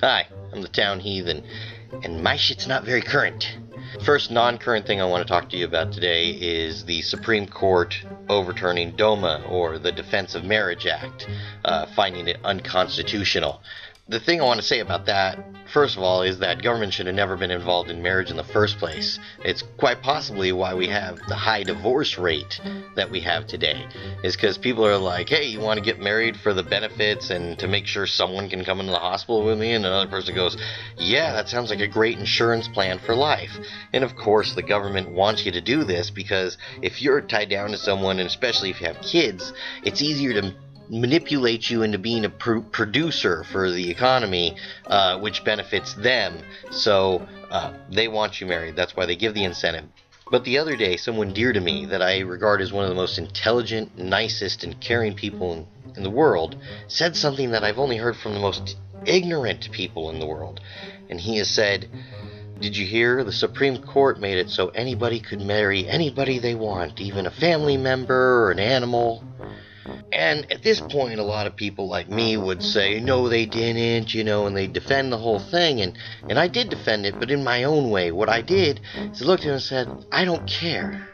Hi, I'm the town heathen, and my shit's not very current. First non-current thing I want to talk to you about today is the Supreme Court overturning DOMA, or the Defense of Marriage Act, finding it unconstitutional. The thing I want to say about that, first of all, is that government should have never been involved in marriage in the first place. It's quite possibly why we have the high divorce rate that we have today, is because people are like, hey, you want to get married for the benefits and to make sure someone can come into the hospital with me? And another person goes, yeah, that sounds like a great insurance plan for life. And of course, the government wants you to do this because if you're tied down to someone, and especially if you have kids, it's easier to manipulate you into being a producer for the economy, which benefits them. So they want you married. That's why they give the incentive. But the other day, someone dear to me that I regard as one of the most intelligent, nicest, and caring people in the world said something that I've only heard from the most ignorant people in the world. And he has said, did you hear? The Supreme Court made it so anybody could marry anybody they want, even a family member or an animal. And at this point, a lot of people like me would say, no, they didn't, and they defend the whole thing. And I did defend it, but in my own way. What I did is I looked at him and said, I don't care.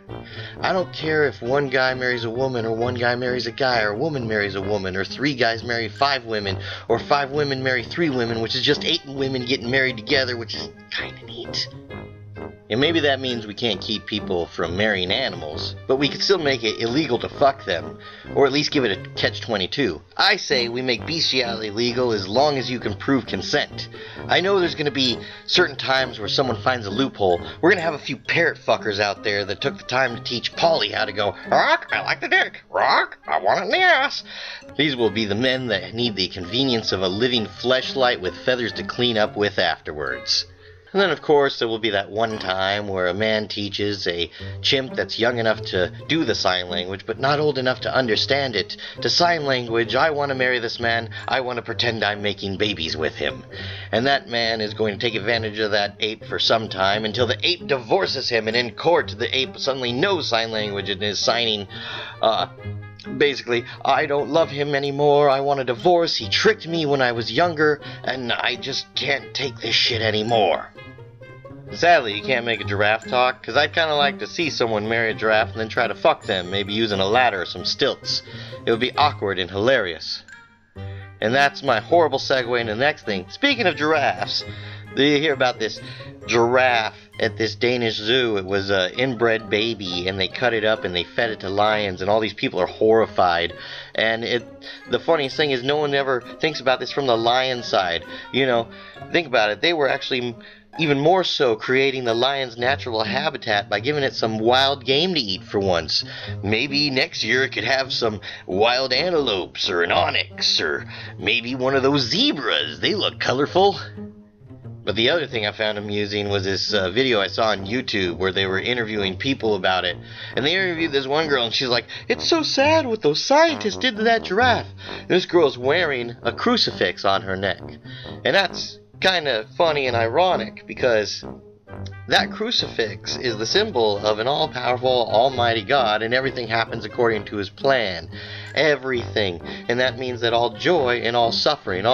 I don't care if one guy marries a woman, or one guy marries a guy, or a woman marries a woman, or 3 guys marry 5 women, or 5 women marry 3 women, which is just 8 women getting married together, which is kind of neat. And maybe that means we can't keep people from marrying animals, but we could still make it illegal to fuck them, or at least give it a catch-22. I say we make bestiality legal as long as you can prove consent. I know there's going to be certain times where someone finds a loophole. We're going to have a few parrot fuckers out there that took the time to teach Polly how to go, rock, I like the dick, rock, I want it in the ass. These will be the men that need the convenience of a living fleshlight with feathers to clean up with afterwards. And then, of course, there will be that one time where a man teaches a chimp that's young enough to do the sign language, but not old enough to understand it, to sign language, I want to marry this man, I want to pretend I'm making babies with him. And that man is going to take advantage of that ape for some time until the ape divorces him, and in court, the ape suddenly knows sign language and is signing, basically, I don't love him anymore, I want a divorce, he tricked me when I was younger, and I just can't take this shit anymore. Sadly, you can't make a giraffe talk, because I'd kind of like to see someone marry a giraffe and then try to fuck them, maybe using a ladder or some stilts. It would be awkward and hilarious. And that's my horrible segue into the next thing. Speaking of giraffes, do you hear about this giraffe at this Danish zoo? It was an inbred baby, and they cut it up and they fed it to lions, and all these people are horrified. And the funniest thing is no one ever thinks about this from the lion side. Think about it. They were actually even more so creating the lion's natural habitat by giving it some wild game to eat for once. Maybe next year it could have some wild antelopes or an onyx, or maybe one of those zebras. They look colorful. But the other thing I found amusing was this video I saw on YouTube where they were interviewing people about it. And they interviewed this one girl, and she's like, it's so sad what those scientists did to that giraffe. And this girl's wearing a crucifix on her neck. And that's kind of funny and ironic, because that crucifix is the symbol of an all-powerful, almighty God, and everything happens according to his plan. Everything. And that means that all joy and all suffering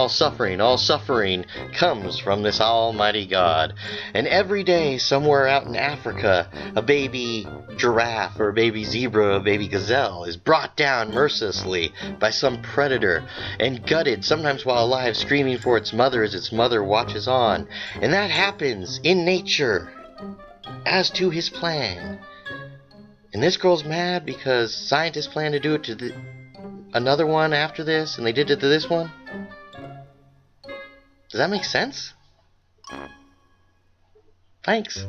comes from this almighty God. And every day, somewhere out in Africa, a baby giraffe or a baby zebra or a baby gazelle is brought down mercilessly by some predator and gutted, sometimes while alive, screaming for its mother as its mother watches on. And that happens in nature, as to his plan. And this girl's mad because scientists plan to do it to another one after this, and they did it to this one? Does that make sense? Thanks.